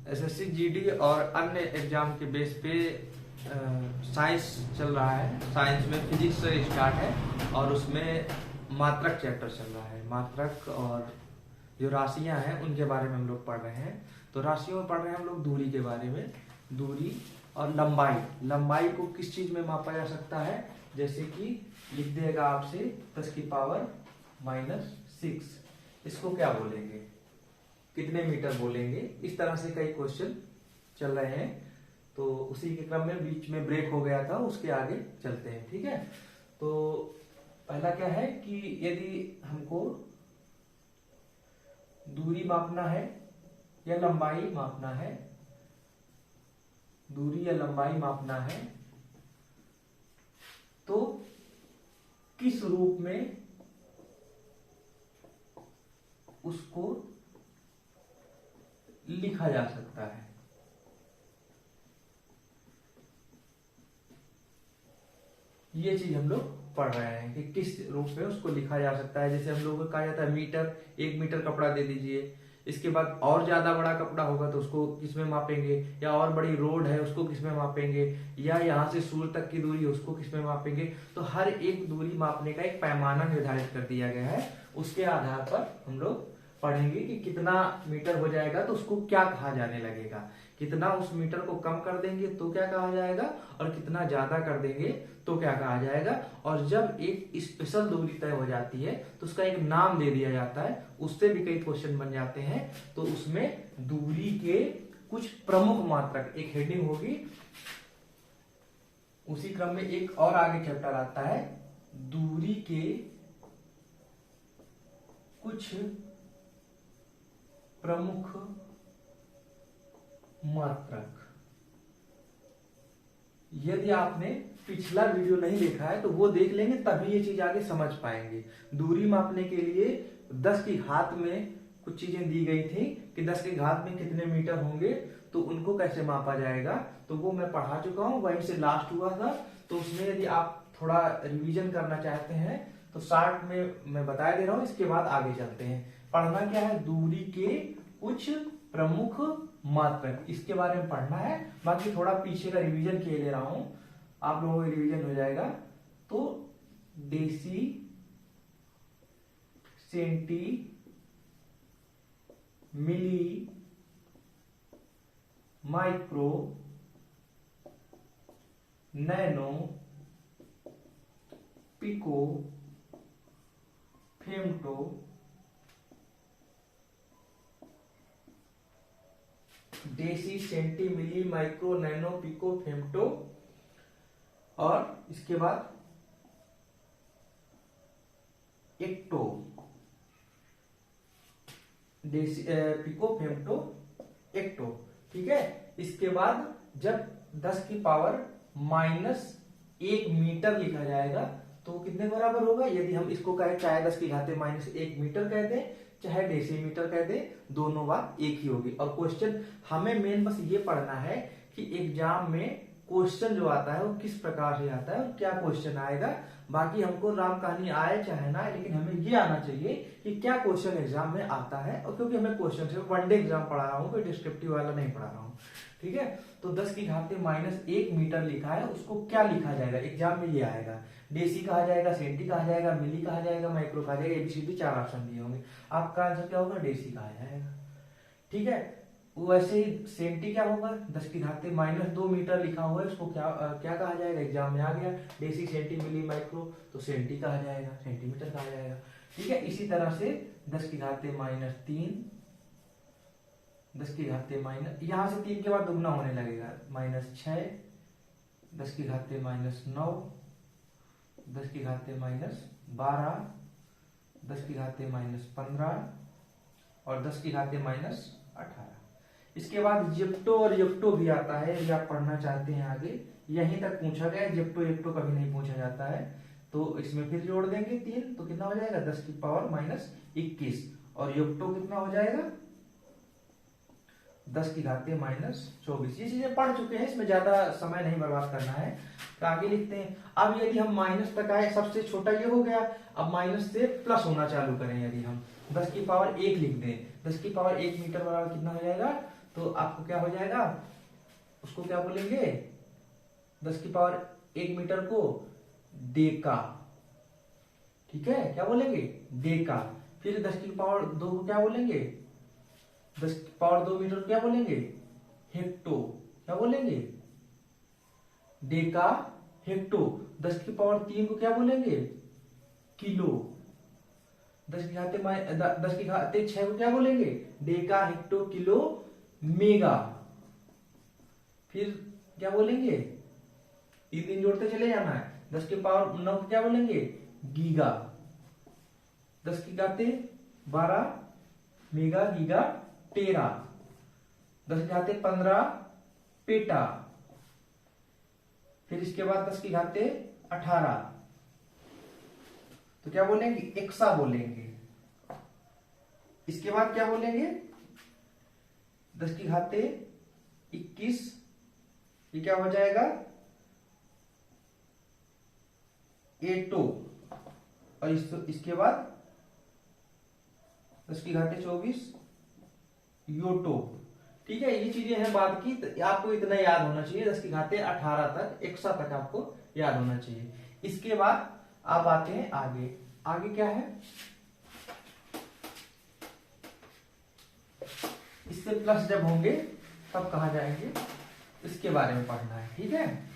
SSC GD और अन्य exam के बेस पे साइंस चल रहा है। साइंस में फिजिक्स से स्टार्ट है और उसमें मात्रक चैप्टर चल रहा है। मात्रक और जो राशियां हैं उनके बारे में हम लोग पढ़ रहे हैं। तो राशियों में पढ़ रहे हैं हम लोग दूरी के बारे में। दूरी और लंबाई, लंबाई को किस चीज में मापा जा सकता है, जैसे कि लिख देगा आपसे 10 की पावर -6, इसको क्या बोलेंगे, कितने मीटर बोलेंगे। इस तरह से कई क्वेश्चन चल रहे हैं। तो उसी के क्रम में बीच में ब्रेक हो गया था, उसके आगे चलते हैं। ठीक है, तो पहला क्या है कि यदि हमको दूरी मापना है या लंबाई मापना है, दूरी या लंबाई मापना है, तो किस रूप में उसको लिखा जा सकता है। ये चीज हम लोग पढ़ रहे हैं कि किस रूप में उसको लिखा जा सकता है। जैसे हम लोगों को कहा जाता है मीटर, 1 मीटर कपड़ा दे दीजिए। इसके बाद और ज्यादा बड़ा कपड़ा होगा तो उसको किसमें मापेंगे, या और बड़ी रोड है उसको किसमें मापेंगे, या यहाँ से सूर्य तक की दूरी उसको किसमें मापेंगे। तो हर एक दूरी मापने का एक पैमाना निर्धारित कर दिया गया है। उसके आधार पर हम लोग पढ़ेंगे कि कितना मीटर हो जाएगा तो उसको क्या कहा जाने लगेगा। कितना उस मीटर को कम कर देंगे तो क्या कहा जाएगा, और कितना ज्यादा कर देंगे तो क्या कहा जाएगा। और जब एक स्पेशल दूरी तय हो जाती है तो उसका एक नाम दे दिया जाता है। उससे भी कई क्वेश्चन बन जाते हैं। तो उसमें दूरी के कुछ प्रमुख मात्रक, एक हेडिंग होगी। उसी क्रम में एक और आगे चैप्टर आता है, दूरी के कुछ प्रमुख मात्रक। यदि आपने पिछला वीडियो नहीं देखा है तो वो देख लेंगे, तभी ये चीज आगे समझ पाएंगे। दूरी मापने के लिए 10 की घात में कुछ चीजें दी गई थी कि 10 की घात में कितने मीटर होंगे, तो उनको कैसे मापा जाएगा, तो वो मैं पढ़ा चुका हूं, वहीं से लास्ट हुआ था। तो उसमें यदि आप थोड़ा रिवीजन करना चाहते हैं तो शार्ट में मैं बता दे रहा हूं, इसके बाद आगे चलते हैं। पढ़ना क्या है, दूरी के कुछ प्रमुख मात्रक, इसके बारे में पढ़ना है। बाकी थोड़ा पीछे का रिवीजन किए ले रहा हूं, आप लोगों को रिवीजन हो जाएगा। तो deci, centi, milli, micro, nano, pico, femto, deci, centi, milli, micro, nano, pico, femto, और इसके बाद atto, deci, pico, femto, atto. ठीक है, इसके बाद जब 10 की पावर -1 मीटर लिखा जाएगा तो कितने बराबर होगा। यदि हम इसको कहें चाहे 10 की घाते -1 मीटर कह दें, चाहे डेसीमीटर कह दें, दोनों बात एक ही होगी। और क्वेश्चन हमें मेन बस ये पढ़ना है कि एग्जाम में क्वेश्चन जो आता है वो किस प्रकार से आता है और क्या क्वेश्चन आएगा। बाकी हमको राम कहानी आए चाहे ना आए, लेकिन हमें ये आना चाहिए कि क्या क्वेश्चन एग्जाम में आता है। और क्योंकि हमें क्वेश्चन से वनडे एग्जाम पढ़ा रहा हूँ, कोई डिस्क्रिप्टिव वाला नहीं पढ़ा रहा हूँ। ठीक है, तो 10 की घाते -1 मीटर लिखा है, उसको क्या लिखा जाएगा, एग्जाम में ये आएगा। डेसी कहा जाएगा, सेंटी कहा जाएगा, मिली कहा जाएगा, माइक्रो कहा जाएगा, एबीसीडी 4 ऑप्शन दिए होंगे। आपका आंसर क्या होगा, डेसी कहा जाएगा। ठीक है, वैसे ही सेंटी क्या होगा, 10 की घाते -2 मीटर लिखा हुआ है, उसको क्या कहा जाएगा, एग्जाम में आ गया। डेसी, सेंटी, मिली, माइक्रो, तो सेंटी कहा जाएगा, सेंटीमीटर कहा जाएगा। ठीक है, इसी तरह से 10 की घाते -3, 10 की घाते यहां से 3 के बाद दुगना होने लगेगा, -6, 10 की घाते -9, 10 की घाते -12, 10 की घाते -15 और 10 की घाते -18। इसके बाद जिप्टो और यप्टो भी आता है, यदि आप पढ़ना चाहते हैं आगे। यहीं तक पूछा गया, जिप्टो यप्टो कभी नहीं पूछा जाता है। तो इसमें फिर जोड़ देंगे 3, तो कितना हो जाएगा, 10 की पावर -21। और यप्टो कितना हो जाएगा, 10 की घाते -24। ये चीजें पढ़ चुके हैं, इसमें ज्यादा समय नहीं बर्बाद करना है। तो आगे लिखते हैं। अब यदि हम माइनस तक आए, सबसे छोटा ये हो गया। अब माइनस से प्लस होना चालू करें, यदि हम 10 की पावर 1 लिख दें, 10 की पावर 1 मीटर बराबर कितना हो जाएगा, तो आपको क्या हो जाएगा, उसको क्या बोलेंगे, 10 की पावर 1 मीटर को डेका, ठीक है, क्या बोलेंगे, डेका। फिर 10 की पावर 2 को क्या बोलेंगे, 10 की पावर 2 मीटर को क्या बोलेंगे, हेक्टो, क्या बोलेंगे, डेका हेक्टो। 10 की पावर 3 को क्या बोलेंगे, किलो। 10 की घाते 6 को क्या बोलेंगे, डेका हेक्टो किलो मेगा। फिर क्या बोलेंगे, 3 जोड़ते चले जाना है। 10 की पावर 9 को क्या बोलेंगे, गीगा। 10 की घाते 12 मेगा गीगा टेरा। 10 की घाते 15 पेटा। फिर इसके बाद 10 की घाते 18, तो क्या बोलेंगे, एक्सा बोलेंगे। इसके बाद क्या बोलेंगे, 10 की घाते 21, ये क्या हो जाएगा, एटो। और इसके बाद 10 की घाते 24 योटो। ठीक है, ये चीजें हैं बाद की, तो आपको इतना याद होना चाहिए, 10 की घाते 18 तक, एक्सा तक आपको याद होना चाहिए। इसके बाद आप आते हैं आगे। आगे क्या है, इससे प्लस जब होंगे तब कहा जाएंगे, इसके बारे में पढ़ना है। ठीक है,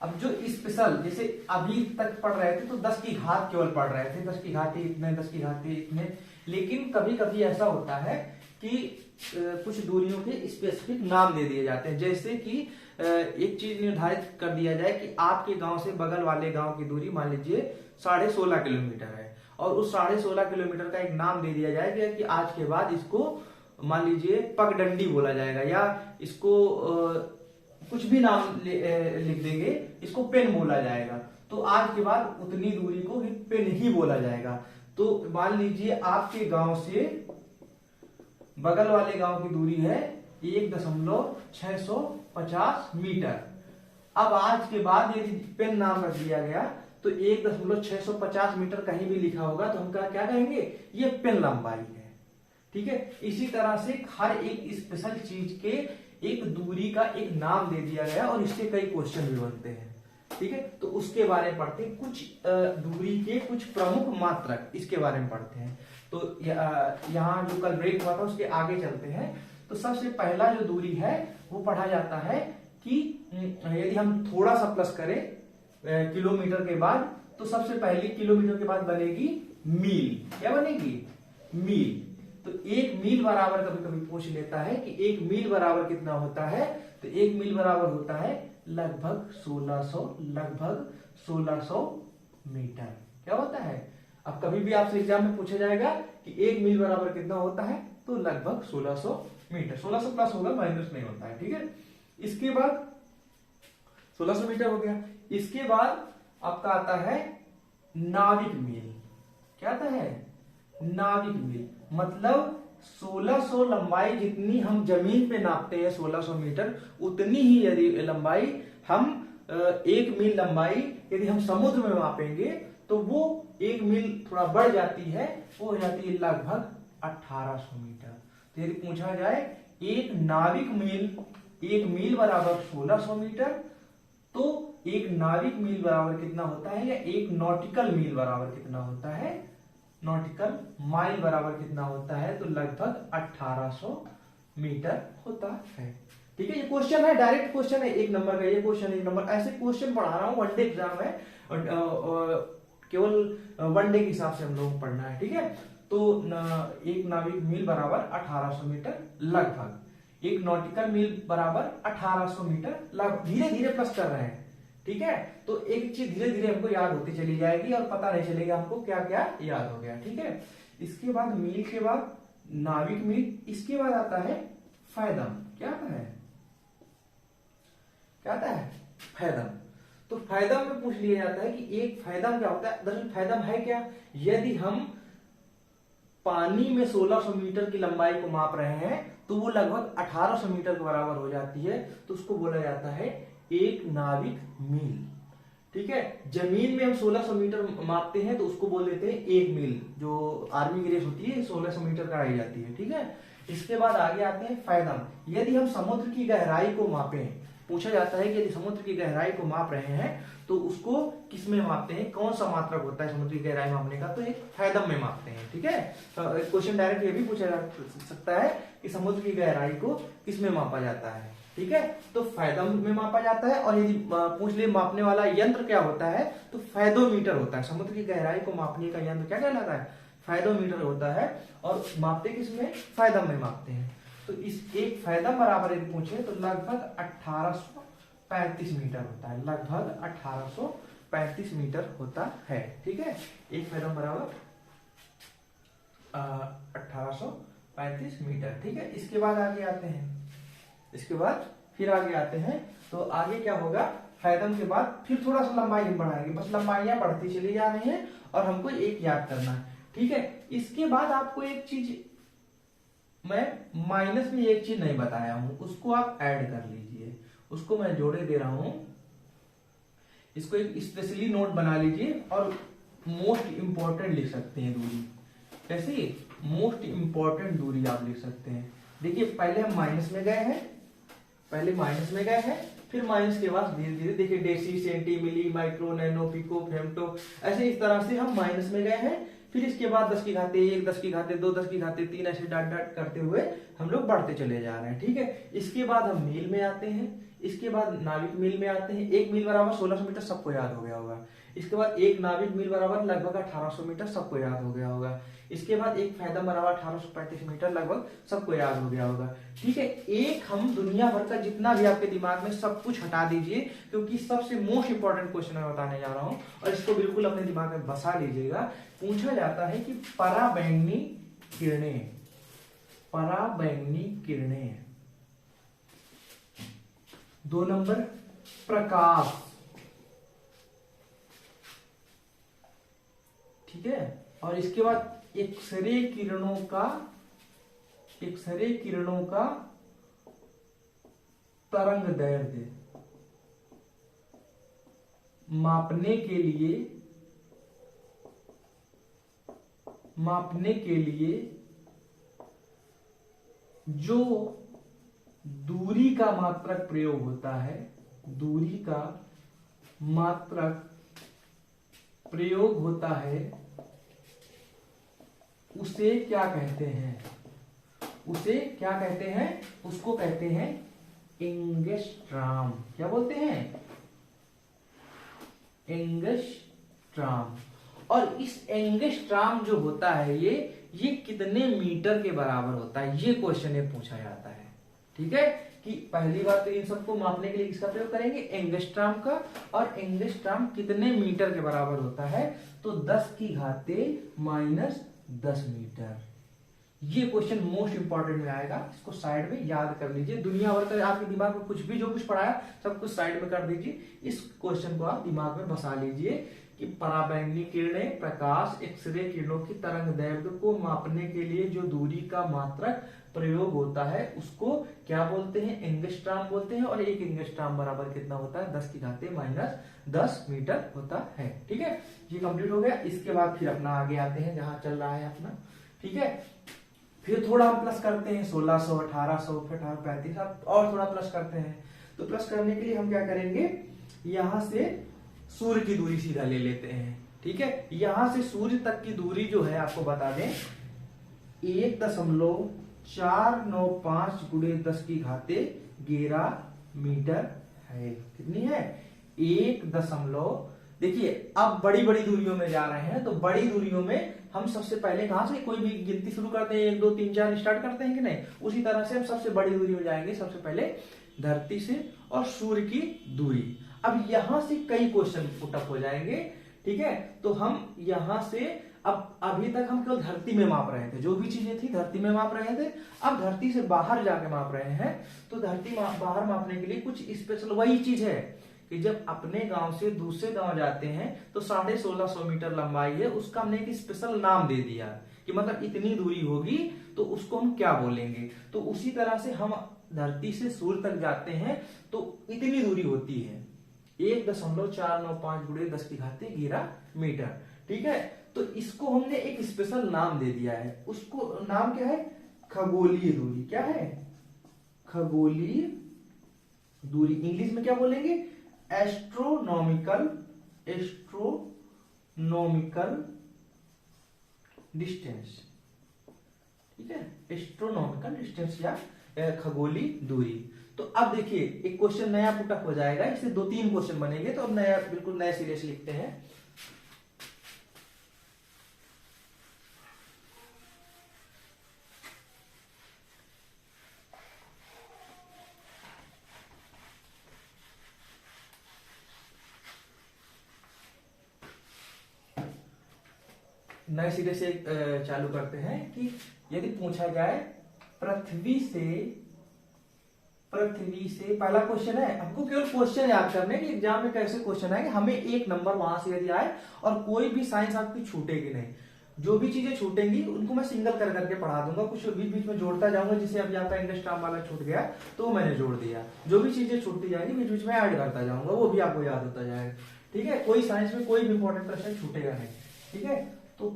अब जो स्पेशल, जैसे अभी तक पढ़ रहे थे तो 10 की घात केवल पढ़ रहे थे, 10 की घाते इतने, 10 की घाते इतने। लेकिन कभी कभी ऐसा होता है कि कुछ दूरियों के स्पेसिफिक नाम दे दिए जाते हैं। जैसे कि एक चीज निर्धारित कर दिया जाए कि आपके गांव से बगल वाले गांव की दूरी मान लीजिए 16.5 किलोमीटर है, और उस 16.5 किलोमीटर का एक नाम दे दिया जाएगा कि आज के बाद इसको मान लीजिए पगडंडी बोला जाएगा, या इसको कुछ भी नाम लिख देंगे, इसको पेन बोला जाएगा। तो आज के बाद उतनी दूरी को पेन ही बोला जाएगा। तो मान लीजिए आपके गांव से बगल वाले गांव की दूरी है 1.650 मीटर। अब आज के बाद यदि पेन नाम रख दिया गया तो 1.650 मीटर कहीं भी लिखा होगा तो हम क्या कहेंगे, ये पेन लंबाई है। ठीक है, इसी तरह से हर एक स्पेशल चीज के एक दूरी का एक नाम दे दिया गया और इससे कई क्वेश्चन भी बनते हैं। ठीक है, तो उसके बारे में पढ़ते हैं, कुछ दूरी के कुछ प्रमुख मात्रक, इसके बारे में पढ़ते हैं। तो यहाँ जो कल ब्रेक हुआ था उसके आगे चलते हैं। तो सबसे पहला जो दूरी है वो पढ़ा जाता है कि यदि हम थोड़ा सा प्लस करें किलोमीटर के बाद, तो सबसे पहले किलोमीटर के बाद बनेगी मील। क्या बनेगी, मील। तो 1 मील बराबर कभी कभी पूछ लेता है कि 1 मील बराबर कितना होता है, तो 1 मील बराबर होता है लगभग 1600 मीटर। क्या होता है, अब कभी भी आपसे एग्जाम में पूछा जाएगा कि 1 मील बराबर कितना होता है, तो लगभग 1600 मीटर। 1600 प्लस होगा, माइनस नहीं होता है। ठीक है, इसके बाद 1600 मीटर हो गया। इसके बाद आपका आता है नाविक मील। क्या आता है, नाविक मील। मतलब 1600 लंबाई जितनी हम जमीन पे नापते हैं 1600 मीटर, उतनी ही यदि लंबाई हम 1 मील लंबाई यदि हम समुद्र में मापेंगे तो वो 1 मील थोड़ा बढ़ जाती है, वो हो जाती है लगभग 1800 मीटर। तो यदि पूछा जाए एक नाविक मील, 1 मील बराबर 1600 मीटर, तो एक नाविक मील बराबर कितना होता है, या एक नॉटिकल मील बराबर कितना होता है, नॉटिकल माइल बराबर कितना होता है, तो लगभग 1800 मीटर होता है। ठीक है, ये क्वेश्चन है, डायरेक्ट क्वेश्चन है, 1 नंबर का ये क्वेश्चन, 1 नंबर। ऐसे क्वेश्चन पढ़ा रहा हूं, वनडे एग्जाम है, केवल वनडे के हिसाब से हम लोग पढ़ना है। ठीक है, तो एक नाविक मील बराबर 1800 मीटर लगभग, एक नॉटिकल मील बराबर 1800 मीटर लगभग। धीरे धीरे प्लस कर रहे हैं। ठीक है, तो एक चीज धीरे धीरे हमको याद होती चली जाएगी और पता नहीं चलेगा हमको क्या क्या याद हो गया। ठीक है, इसके बाद मील के बाद नाविक मील, इसके बाद आता है फैदम। क्या आता है, क्या आता है, फैदम। तो फैदम में पूछ लिया जाता है कि एक फैदम क्या होता है। दरअसल फैदम है क्या, यदि हम पानी में 1600 मीटर की लंबाई को माप रहे हैं तो वो लगभग 1800 मीटर के बराबर हो जाती है, तो उसको बोला जाता है एक नाविक मील। ठीक है, जमीन में हम 1600 मीटर मापते हैं तो उसको बोल देते हैं 1 मील। जो आर्मी की रेस होती है 1600 मीटर का आई जाती है। ठीक है, इसके बाद आगे आते हैं फैदम। यदि हम समुद्र की गहराई को मापें, पूछा जाता है कि यदि समुद्र की गहराई को माप रहे हैं तो उसको किस में मापते हैं, कौन सा मात्रक होता है समुद्र की गहराई मापने का, तो एक फैदम में मापते हैं। ठीक है, क्वेश्चन डायरेक्ट ये भी पूछा जा सकता है कि समुद्र की गहराई को किस में मापा जाता है। ठीक है, तो फैदम में मापा जाता है। और यदि पूछ ले मापने वाला यंत्र क्या होता है, तो फैदोमीटर होता है। समुद्र की गहराई को मापने का यंत्र क्या कहलाता है, फैदोमीटर होता है। और मापते किसमें, फैदम में मापते हैं। तो इस एक फैदम बराबर यदि पूछे तो लगभग 1835 मीटर होता है, लगभग 1835 मीटर होता है। ठीक है, एक फैदम बराबर 1835 मीटर। ठीक है, इसके बाद आगे आते हैं, इसके बाद फिर आगे आते हैं। तो आगे क्या होगा, फैदम के बाद फिर थोड़ा सा लंबाई हम बढ़ाएंगे, बस लंबाइयां बढ़ती चली जा रही है और हमको एक याद करना है। ठीक है, इसके बाद आपको एक चीज मैं माइनस में एक चीज नहीं बताया हूं, उसको आप ऐड कर लीजिए, उसको मैं जोड़े दे रहा हूं। इसको एक स्पेशली नोट बना लीजिए और मोस्ट इंपॉर्टेंट लिख सकते हैं दूरी। कैसे, मोस्ट इंपॉर्टेंट दूरी आप लिख सकते हैं। देखिए पहले हम माइनस में गए हैं, पहले माइनस में गए हैं, फिर माइनस के बाद धीरे धीरे देखिए deci, centi, milli, micro, nano, pico, femto, ऐसे इस तरह से हम माइनस में गए हैं। फिर इसके बाद 10 की घाते 1, 10 की घाते 2, 10 की घाते 3, ऐसे डाट डाट करते हुए हम लोग बढ़ते चले जा रहे हैं। ठीक है, इसके बाद हम मील में आते हैं, इसके बाद नाविक मील में आते हैं। एक मील बराबर 1600 मीटर, सबको याद हो गया होगा। इसके बाद एक नाविक मील बराबर लगभग 1800 मीटर, सबको याद हो गया होगा। इसके बाद एक फैदम बराबर 1835 मीटर, लगभग सबको याद हो गया होगा। ठीक है, एक हम दुनिया भर का जितना भी आपके दिमाग में सब कुछ हटा दीजिए, क्योंकि सबसे मोस्ट इंपॉर्टेंट क्वेश्चन मैं बताने जा रहा हूं और इसको बिल्कुल अपने दिमाग में बसा लीजिएगा। पूछा जाता है कि पराबैंगनी किरणें, पराबैंगनी किरणें, 2 नंबर प्रकाश। ठीक है, और इसके बाद एक्सरे किरणों का, एक्सरे किरणों का तरंग दैर्ध्य मापने के लिए, मापने के लिए जो दूरी का मात्रक प्रयोग होता है, दूरी का मात्रक प्रयोग होता है, उसे क्या कहते हैं, उसे क्या कहते हैं, उसको कहते हैं एंगस्ट्रॉम। क्या बोलते हैं, एंगस्ट्रॉम। और इस एंगस्ट्रॉम जो होता है ये कितने मीटर के बराबर होता है, ये क्वेश्चन ये पूछा जाता है। ठीक है, कि पहली बात तो इन सबको मापने के लिए किसका प्रयोग करेंगे, एंगस्ट्रॉम का। और एंगस्ट्रॉम कितने मीटर के बराबर होता है, तो 10 की घाते -10 मीटर। ये क्वेश्चन मोस्ट इंपॉर्टेंट में आएगा, इसको साइड में याद कर लीजिए। दुनिया भर का आपके दिमाग में कुछ भी जो कुछ पढ़ाया सब कुछ साइड में कर दीजिए, इस क्वेश्चन को आप दिमाग में बसा लीजिए कि पराबैंगनी किरणें, प्रकाश, एक्सरे किरणों की तरंग दैर्ध्य को मापने के लिए जो दूरी का मात्रक प्रयोग होता है उसको क्या बोलते हैं, एंगस्ट्रॉम बोलते हैं। और एक एंगस्ट्रॉम बराबर कितना होता है, 10 की घाते -10 मीटर होता है। ठीक है, ये कंप्लीट हो गया। इसके बाद फिर अपना आगे आते हैं जहां चल रहा है अपना। ठीक है, फिर थोड़ा हम प्लस करते हैं, 1600, 1800, फिर 1835 और थोड़ा प्लस करते हैं। तो प्लस करने के लिए हम क्या करेंगे, यहां से सूर्य की दूरी सीधा ले लेते हैं। ठीक है, यहां से सूर्य तक की दूरी जो है आपको बता दें 1.495 गुणे 10 की घाते 11 मीटर है। कितनी है, 1. देखिए अब बड़ी बड़ी दूरियों में जा रहे हैं, तो बड़ी दूरियों में हम सबसे पहले कहां से कोई भी गिनती शुरू करते हैं, 1 2 3 4 स्टार्ट करते हैं कि नहीं, उसी तरह से हम सबसे बड़ी दूरी में जाएंगे। सबसे पहले धरती से और सूर्य की दूरी। अब यहां से कई क्वेश्चन पुटअप हो जाएंगे। ठीक है, तो हम यहां से अब अभी तक हम केवल धरती में माप रहे थे, जो भी चीजें थी धरती में माप रहे थे। अब धरती से बाहर जाके माप रहे हैं, तो धरती बाहर मापने के लिए कुछ स्पेशल वही चीज है कि जब अपने गांव से दूसरे गांव जाते हैं तो 1650 मीटर लंबाई है, उसका हमने एक स्पेशल नाम दे दिया कि मतलब इतनी दूरी होगी तो उसको हम क्या बोलेंगे। तो उसी तरह से हम धरती से सूर्य तक जाते हैं तो इतनी दूरी होती है 1.495 गुणे 10 की घाते 11 मीटर। ठीक है, तो इसको हमने एक स्पेशल नाम दे दिया है, उसको नाम क्या है, खगोलीय दूरी। क्या है? खगोलीय दूरी। इंग्लिश में क्या बोलेंगे? Astronomical distance. ठीक है, एस्ट्रोनॉमिकल डिस्टेंस या खगोलीय दूरी। तो अब देखिए एक क्वेश्चन नया पुटअप हो जाएगा, इससे 2-3 क्वेश्चन बनेंगे, तो अब नया बिल्कुल नए सिरे से लिखते हैं। नए सिरे से चालू करते हैं कि यदि पूछा जाए पृथ्वी से पहला क्वेश्चन है, हमको केवल क्वेश्चन याद करने कि एग्जाम में कैसे क्वेश्चन आएंगे, हमें 1 नंबर वहां से यदि आए और कोई भी साइंस आपकी छूटेगी नहीं। जो भी चीजें छूटेंगी उनको मैं सिंगल कर करके पढ़ा दूंगा, कुछ बीच बीच में जोड़ता जाऊंगा। जैसे अभी आपका इंग्लिश टर्म वाला छूट गया तो मैंने जोड़ दिया, जो भी चीजें छूटती जाएंगी बीच बीच में ऐड करता जाऊंगा, वो भी आपको याद होता जाएगा। ठीक है, कोई साइंस में कोई भी इंपॉर्टेंट क्वेश्चन छूटेगा नहीं। ठीक है, तो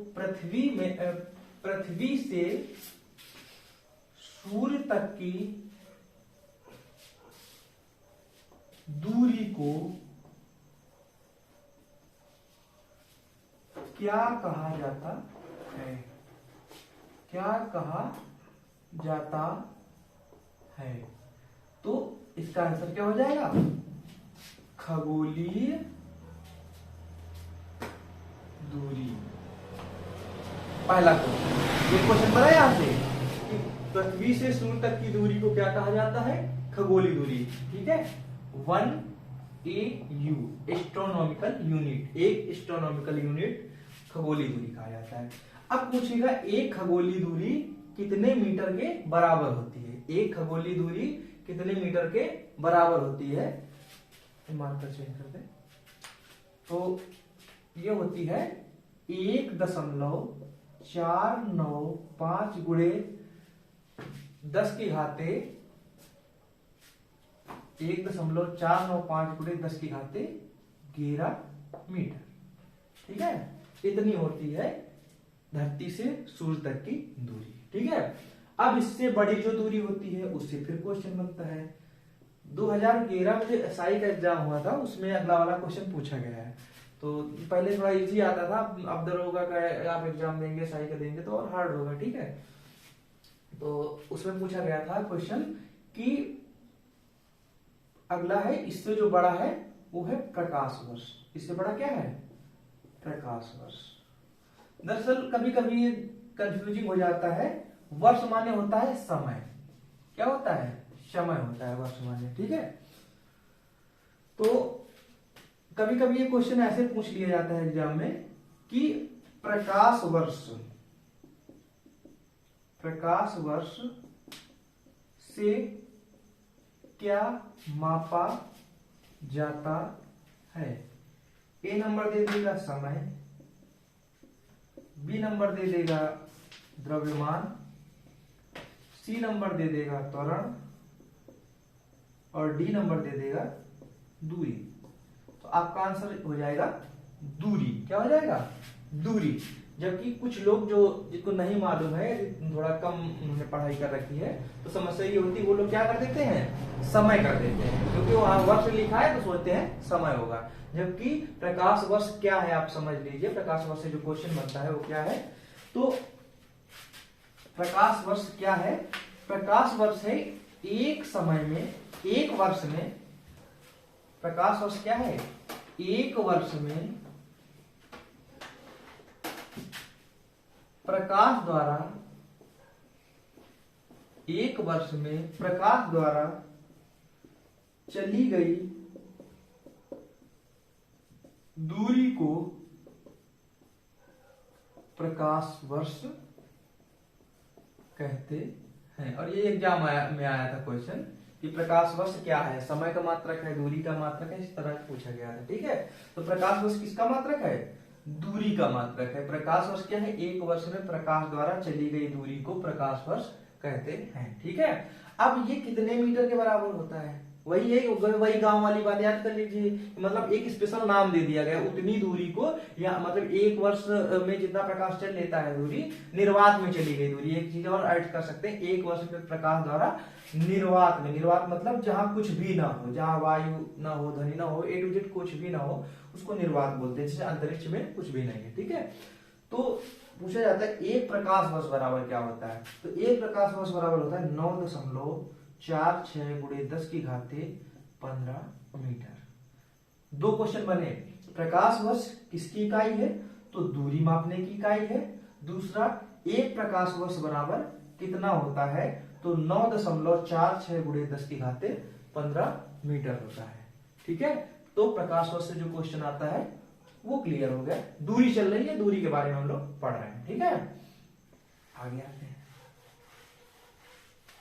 पृथ्वी से सूर्य तक की दूरी को क्या कहा जाता है? क्या कहा जाता है? तो इसका आंसर क्या हो जाएगा? खगोलीय दूरी। पहला क्वेश्चन, ये क्वेश्चन बना यहां से कि पृथ्वी से सूर्य तक की दूरी को क्या कहा जाता है? खगोलीय दूरी। ठीक है, 1 AU एस्ट्रोनॉमिकल यूनिट, एक एस्ट्रोनॉमिकल यूनिट खगोलीय दूरी कहा जाता है। अब पूछेगा एक खगोलीय दूरी कितने मीटर के बराबर होती है? एक खगोलीय दूरी कितने मीटर के बराबर होती है? मार्कर चेंज कर दे। तो ये होती है 1.495 गुणे 10 की घाते 1.495 गुणे 10 की घाते 11 मीटर। ठीक है, इतनी होती है धरती से सूर्य तक की दूरी। ठीक है, अब इससे बड़ी जो दूरी होती है उससे फिर क्वेश्चन बनता है। 2011 में जो एसआई का एग्जाम हुआ था उसमें अगला वाला क्वेश्चन पूछा गया है। तो पहले थोड़ा इजी आता था, अब दरोगा का आप एग्जाम देंगे, एसआई का देंगे तो और हार्ड होगा। ठीक है, तो उसमें पूछा गया था क्वेश्चन कि अगला है, इससे जो बड़ा है वो है प्रकाश वर्ष। इससे बड़ा क्या है? प्रकाश वर्ष। दरअसल कभी कभी ये कंफ्यूजिंग हो जाता है। वर्ष माने होता है समय। क्या होता है? समय होता है वर्ष माने। ठीक है, तो कभी कभी ये क्वेश्चन ऐसे पूछ लिया जाता है एग्जाम में कि प्रकाश वर्ष से क्या मापा जाता है? ए नंबर दे देगा समय, बी नंबर दे देगा द्रव्यमान, सी नंबर दे देगा त्वरण और डी नंबर दे देगा दूरी। तो आपका आंसर हो जाएगा दूरी। क्या हो जाएगा? दूरी। जबकि कुछ लोग जो जिनको नहीं मालूम है, थोड़ा कम उन्होंने पढ़ाई कर रखी है, तो समस्या ये होती है वो लोग क्या कर देते हैं? समय कर देते हैं, क्योंकि वहां वर्ष लिखा है तो सोचते हैं समय होगा। जबकि प्रकाश वर्ष क्या है आप समझ लीजिए। प्रकाश वर्ष से जो क्वेश्चन बनता है वो क्या है? तो प्रकाश वर्ष क्या है? प्रकाश वर्ष है एक समय में, एक वर्ष में, प्रकाश वर्ष क्या है? एक वर्ष में प्रकाश द्वारा, एक वर्ष में प्रकाश द्वारा चली गई दूरी को प्रकाश वर्ष कहते हैं। और ये एग्जाम में आया था क्वेश्चन कि प्रकाश वर्ष क्या है? समय का मात्रक है, दूरी का मात्रक है, इस तरह पूछा गया था। ठीक है, तो प्रकाश वर्ष किसका मात्रक है? दूरी का मात्रक है। प्रकाश वर्ष क्या है? एक वर्ष में प्रकाश द्वारा चली गई दूरी को प्रकाश वर्ष कहते हैं। ठीक है, अब ये कितने मीटर के बराबर होता है? वही गांव वाली बात याद कर लीजिए, मतलब एक स्पेशल नाम दे दिया गया उतनी दूरी को, या मतलब एक वर्ष में जितना प्रकाश चल लेता है दूरी, निर्वात में चली गई दूरी। एक चीज और ऐड कर सकते हैं, एक वर्ष के प्रकाश द्वारा निर्वात में, निर्वात मतलब जहां कुछ भी ना हो, जहां वायु ना हो, ध्वनि ना हो, ए टू जेड कुछ भी ना हो, उसको निर्वात बोलते हैं, जैसे अंतरिक्ष में कुछ भी नहीं है। ठीक है, तो पूछा जाता है एक प्रकाश वर्ष बराबर क्या होता है, तो एक प्रकाश वर्ष बराबर होता है 9.46 गुणे 10 की घाते 15 मीटर। दो क्वेश्चन बने, प्रकाश वर्ष किसकी इकाई है, तो दूरी मापने की इकाई है। दूसरा, एक प्रकाश वर्ष बराबर कितना होता है, तो 9.46 गुणे 10 की घाते 15 मीटर होता है। ठीक है, तो प्रकाश वर्ष से जो क्वेश्चन आता है वो क्लियर हो गया। दूरी चल रही है, दूरी के बारे में हम लोग पढ़ रहे हैं। ठीक है, आगे आते हैं।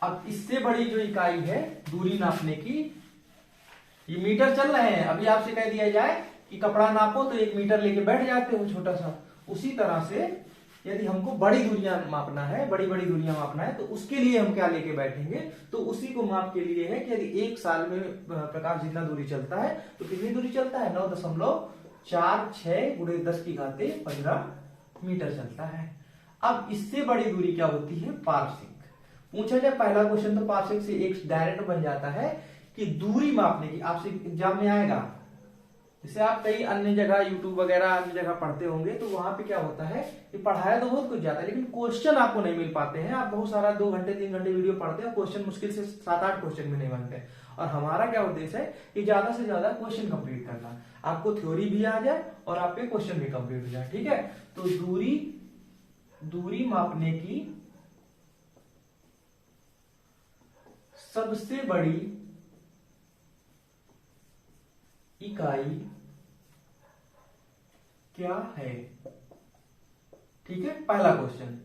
अब इससे बड़ी जो इकाई है दूरी नापने की, ये मीटर चल रहे हैं। अभी आपसे कह दिया जाए कि कपड़ा नापो तो 1 मीटर लेके बैठ जाते हो छोटा सा, उसी तरह से यदि हमको बड़ी दूरियां मापना है, बड़ी बड़ी दूरियां मापना है, तो उसके लिए हम क्या लेके बैठेंगे, तो उसी को माप के लिए है कि यदि एक साल में प्रकाश जितना दूरी चलता है तो कितनी दूरी चलता है, 9.46 गुणे 10 की घाते 15 मीटर चलता है। अब इससे बड़ी दूरी क्या होती है, पारसिक। पूछा जाए पहला क्वेश्चन तो पारसिक से एक डायरेक्ट बन जाता है कि दूरी मापने की, आपसे एग्जाम में आएगा, जैसे आप कई अन्य जगह यूट्यूब वगैरह अन्य जगह पढ़ते होंगे, तो वहां पे क्या होता है कि पढ़ाया तो बहुत कुछ जाता है लेकिन क्वेश्चन आपको नहीं मिल पाते हैं। आप बहुत सारा 2 घंटे 3 घंटे वीडियो पढ़ते हैं, क्वेश्चन मुश्किल से 7-8 क्वेश्चन भी नहीं बनते। और हमारा क्या उद्देश्य है कि ज्यादा से ज्यादा क्वेश्चन कंप्लीट करना, आपको थ्योरी भी आ जाए और आपके क्वेश्चन भी कंप्लीट हो जाए। ठीक है, तो दूरी मापने की सबसे बड़ी इकाई क्या है। ठीक है, पहला क्वेश्चन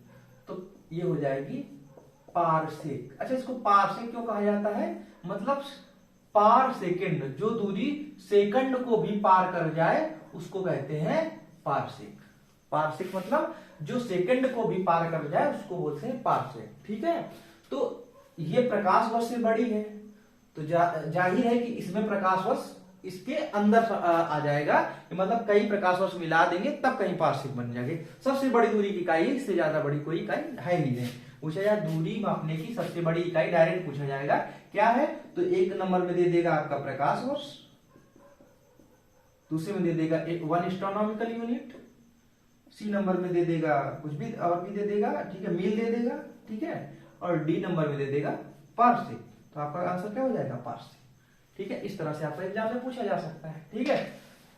तो ये हो जाएगी पारसेक। अच्छा, इसको पारसेक क्यों कहा जाता है, मतलब पार सेकंड, जो दूरी सेकंड को भी पार कर जाए उसको कहते हैं पारसेक। पारसेक मतलब जो सेकंड को भी पार कर जाए उसको बोलते हैं पारसेक। ठीक है, तो ये प्रकाश वर्ष से बड़ी है, तो जाहिर है कि इसमें प्रकाश वर्ष इसके अंदर आ जाएगा, मतलब कई प्रकाश वर्ष मिला देंगे तब कहीं पारसिक बन जाएंगे। सबसे बड़ी दूरी की इकाई, इससे ज्यादा बड़ी कोई इकाई है ही नहीं। पूछा जाए दूरी मापने की सबसे बड़ी इकाई, डायरेक्ट पूछा जाएगा क्या है, तो एक नंबर में दे देगा आपका प्रकाश वर्ष, दूसरे में दे देगा 1 एस्ट्रोनॉमिकल यूनिट, सी नंबर में दे देगा कुछ भी और भी दे देगा, ठीक है, मील दे देगा, ठीक है, और डी नंबर में दे देगा पारसिक। तो आपका आंसर क्या हो जाएगा, पारसिक। ठीक है, इस तरह से आपका एग्जाम में पूछा जा सकता है। ठीक है,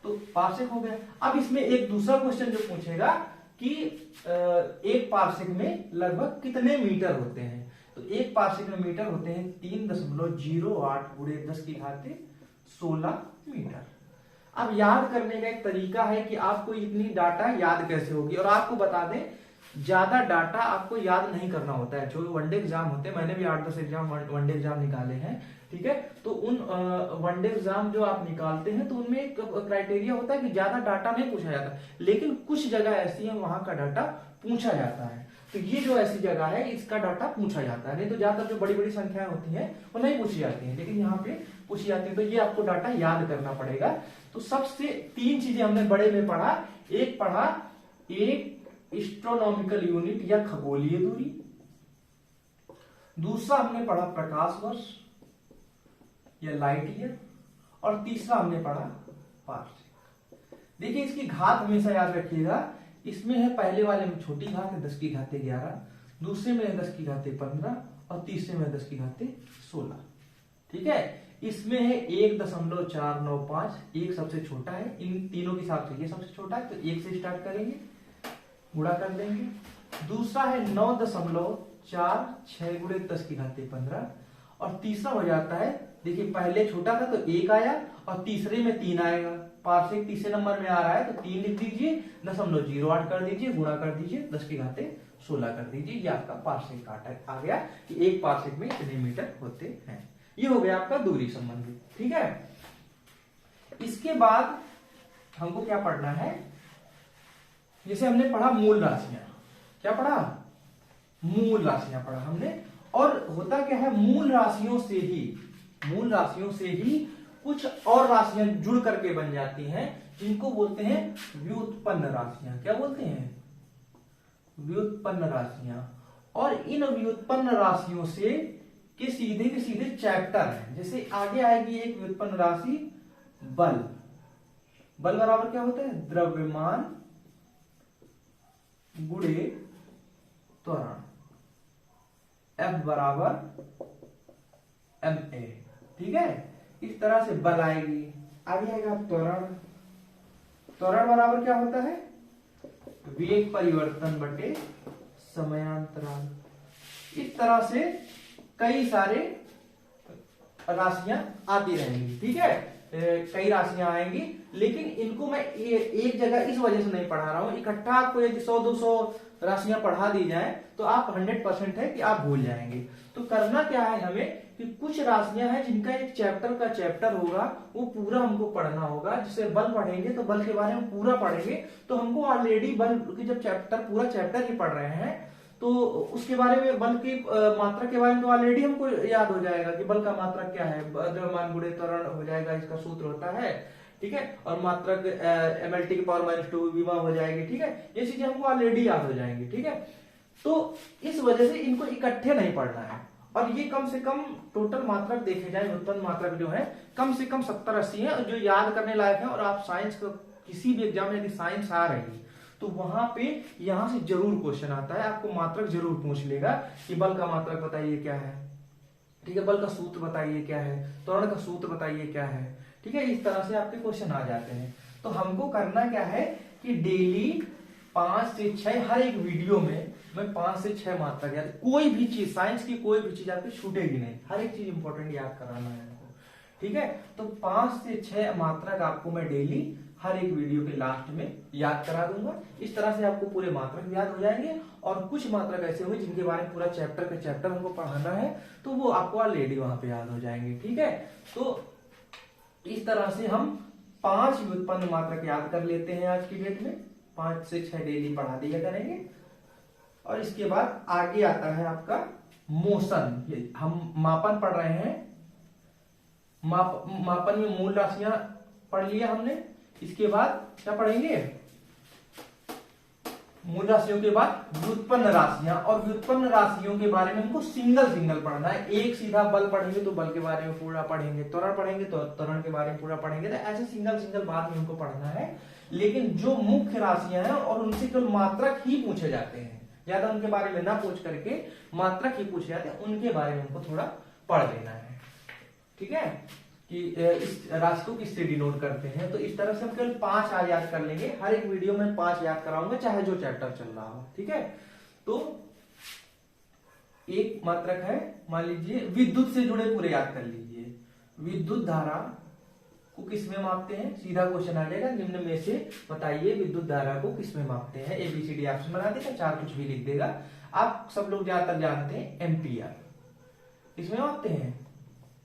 तो पारसिक हो गया। अब इसमें एक दूसरा क्वेश्चन जो पूछेगा कि एक पारसिक में लगभग कितने मीटर होते हैं, तो एक पारसिक में मीटर होते हैं 3.08 गुणे 10 की घाते 16 मीटर। अब याद करने का एक तरीका है कि आपको इतनी डाटा याद कैसे होगी, और आपको बता दें ज्यादा डाटा आपको याद नहीं करना होता है। जो वनडे एग्जाम होते हैं, मैंने भी 8-10 एग्जाम वनडे एग्जाम निकाले हैं, ठीक है, तो उन वनडे एग्जाम जो आप निकालते हैं तो उनमें एक क्राइटेरिया होता है कि ज्यादा डाटा नहीं पूछा जाता, लेकिन कुछ जगह ऐसी है वहां का डाटा पूछा जाता है। तो ये जो ऐसी जगह है इसका डाटा पूछा जाता है, नहीं तो ज्यादातर जो बड़ी बड़ी संख्याएं होती हैं वो नहीं पूछी जाती हैं, लेकिन यहाँ पे पूछी जाती है। तो ये आपको डाटा याद करना पड़ेगा। तो सबसे 3 चीजें हमने बड़े में पढ़ा, एक पढ़ा एक एस्ट्रोनॉमिकल यूनिट या खगोलीय दूरी, दूसरा हमने पढ़ा प्रकाश वर्ष या लाइट ईयर, और तीसरा हमने पढ़ा पारसिक। देखिए इसकी घात हमेशा याद रखिएगा, इसमें है पहले वाले में छोटी घात है 10 की घाते 11, दूसरे में है 10 की घाते 15 और तीसरे में 10 की घाते 16। ठीक है, इसमें है 1.495, एक सबसे छोटा है, इन तीनों के हिसाब से ये सबसे छोटा है, तो 1 से स्टार्ट करेंगे, गुणा कर देंगे। दूसरा है 9.46 गुणे 10 की घाते 15, और तीसरा हो जाता है, देखिए पहले छोटा था तो 1 आया और तीसरे में 3 आएगा, पारसिक तीसरे नंबर में आ रहा है तो 3 लिख दीजिए, 0.08 कर दीजिए, गुणा कर दीजिए, 10 की घाते 16 कर दीजिए, ये आपका पारसिक आ गया कि एक पारसिक में कितने मीटर होते हैं। ये हो गया आपका दूरी संबंधी। ठीक है, इसके बाद हमको क्या पढ़ना है, जैसे हमने पढ़ा मूल राशियां, क्या पढ़ा, मूल राशियां पढ़ा हमने, और होता क्या है मूल राशियों से ही मूल राशियों से ही कुछ और राशियां जुड़ करके बन जाती हैं, जिनको बोलते हैं व्युत्पन्न राशियां। क्या बोलते हैं? व्युत्पन्न राशियां। और इन व्युत्पन्न राशियों से के सीधे चैप्टर हैं। जैसे आगे आएगी एक व्युत्पन्न राशि बल। बल बराबर क्या होता है? द्रव्यमान गुणे त्वरण। F बराबर ma। ठीक है, इस तरह से बल आएगी। आगे आएगा त्वरण। त्वरण बराबर क्या होता है? वेग परिवर्तन बटे समयांतराल। इस तरह से कई सारे राशियां आती रहेंगी। ठीक है, कई राशियां आएंगी, लेकिन इनको मैं एक जगह इस वजह से नहीं पढ़ा रहा हूं। इकट्ठा आपको यदि 100-200 राशियां पढ़ा दी जाए तो आप 100% है कि आप भूल जाएंगे। तो करना क्या है हमें कि कुछ राशियां हैं जिनका एक चैप्टर का चैप्टर होगा, वो पूरा हमको पढ़ना होगा। जैसे बल पढ़ेंगे तो बल के बारे में पूरा पढ़ेंगे, तो हमको ऑलरेडी बल की जब पूरा चैप्टर ही पढ़ रहे हैं तो उसके बारे में, बल की मात्रा के बारे में तो ऑलरेडी हमको याद हो जाएगा कि बल का मात्रक क्या है। द्रव्यमान गुणे त्वरण हो जाएगा, इसका सूत्र होता है। ठीक है, और मात्रक mLT की पावर -2 विमा हो जाएगी। ठीक है, ये चीजें हमको ऑलरेडी याद हो जाएंगी। ठीक है, तो इस वजह से इनको इकट्ठे नहीं पढ़ना है। और ये कम से कम टोटल मात्रक देखे जाए, उत्पन्न मात्रक जो है कम से कम 70-80 है, जो याद करने लायक है। और आप साइंस का किसी भी एग्जाम में यदि साइंस आ रही है तो वहां पे यहां से जरूर क्वेश्चन आता है, आपको मात्रक जरूर पूछ लेगा कि बल का मात्रक बताइए क्या है। ठीक है, बल का सूत्र बताइए क्या है, त्वरण का सूत्र बताइए क्या है। ठीक है, इस तरह से आपके क्वेश्चन आ जाते हैं। तो हमको करना क्या है कि डेली 5 से 6 हर एक वीडियो में मैं 5 से 6 मात्रक याद, कोई भी चीज, साइंस की कोई भी चीज आपकी छूटेगी नहीं, हर एक चीज इंपॉर्टेंट याद कराना है आपको। ठीक है, तो 5 से 6 मात्रक आपको मैं डेली हर एक वीडियो के लास्ट में याद करा दूंगा। इस तरह से आपको पूरे मात्रक याद हो जाएंगे। और कुछ मात्रक ऐसे होंगे जिनके बारे में पूरा चैप्टर का चैप्टर हमको पढ़ाना है, तो वो आपको ऑलरेडी वहां पे याद हो जाएंगे। ठीक है, तो इस तरह से हम 5 व्युत्पन्न मात्रक याद कर लेते हैं आज की डेट में। 5 से 6 डेली पढ़ा दिया करेंगे। और इसके बाद आगे आता है आपका मोशन। हम मापन पढ़ रहे हैं। मापन में मूल राशियां पढ़ लिया हमने। इसके बाद क्या पढ़ेंगे? मूल राशियों के बाद व्युत्पन्न राशियां। और व्युत्पन्न राशियों के बारे में हमको सिंगल पढ़ना है। एक सीधा बल पढ़ेंगे तो बल के बारे में पूरा पढ़ेंगे, त्वरण पढ़ेंगे तो त्वरण के बारे में पूरा पढ़ेंगे। तो ऐसे सिंगल बात में हमको पढ़ना है। लेकिन जो मुख्य राशियां हैं और उनसे केवल मात्रक ही पूछे जाते हैं, ज्यादा उनके बारे में ना पूछ करके मात्रक ही पूछे जाते हैं, उनके बारे में हमको थोड़ा पढ़ लेना है। ठीक है, कि इस राशि को किससे डिनोट करते हैं। तो इस तरह से हम केवल 5 आज याद कर लेंगे। हर एक वीडियो में 5 याद कराऊंगा, चाहे जो चैप्टर चल रहा हो। ठीक है, तो एक मात्रक है, मान लीजिए विद्युत से जुड़े पूरे याद कर लीजिए। विद्युत धारा को किस में मापते हैं? सीधा क्वेश्चन आ जाएगा, निम्न में से बताइए विद्युत धारा को किस में मापते हैं। ABCD ऑप्शन बना देगा, 4 कुछ भी लिख देगा। आप सब लोग ज्यादातर जानते हैं एम्पियर, किसमें मापते हैं?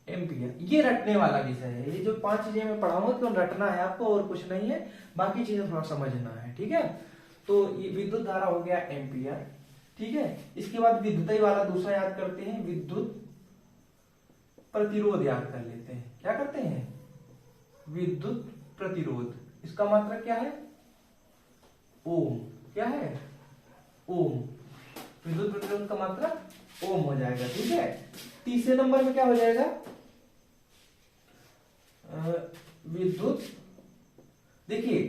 एम्पियर। ये रटने वाला विषय है। ये जो 5 चीजें मैं पढ़ाऊंगा तो रटना है आपको, और कुछ नहीं है, बाकी चीजें थोड़ा समझना है। ठीक है, तो ये विद्युत धारा हो गया एम्पियर। ठीक है, इसके बाद विद्युत वाला दूसरा याद करते हैं, विद्युत प्रतिरोध याद कर लेते हैं। क्या करते हैं? विद्युत प्रतिरोध। इसका मात्रक क्या है? ओम। क्या है? ओम। विद्युत प्रतिरोध का मात्रक ओम हो जाएगा। ठीक है, तीसरे नंबर में क्या हो जाएगा? विद्युत, देखिए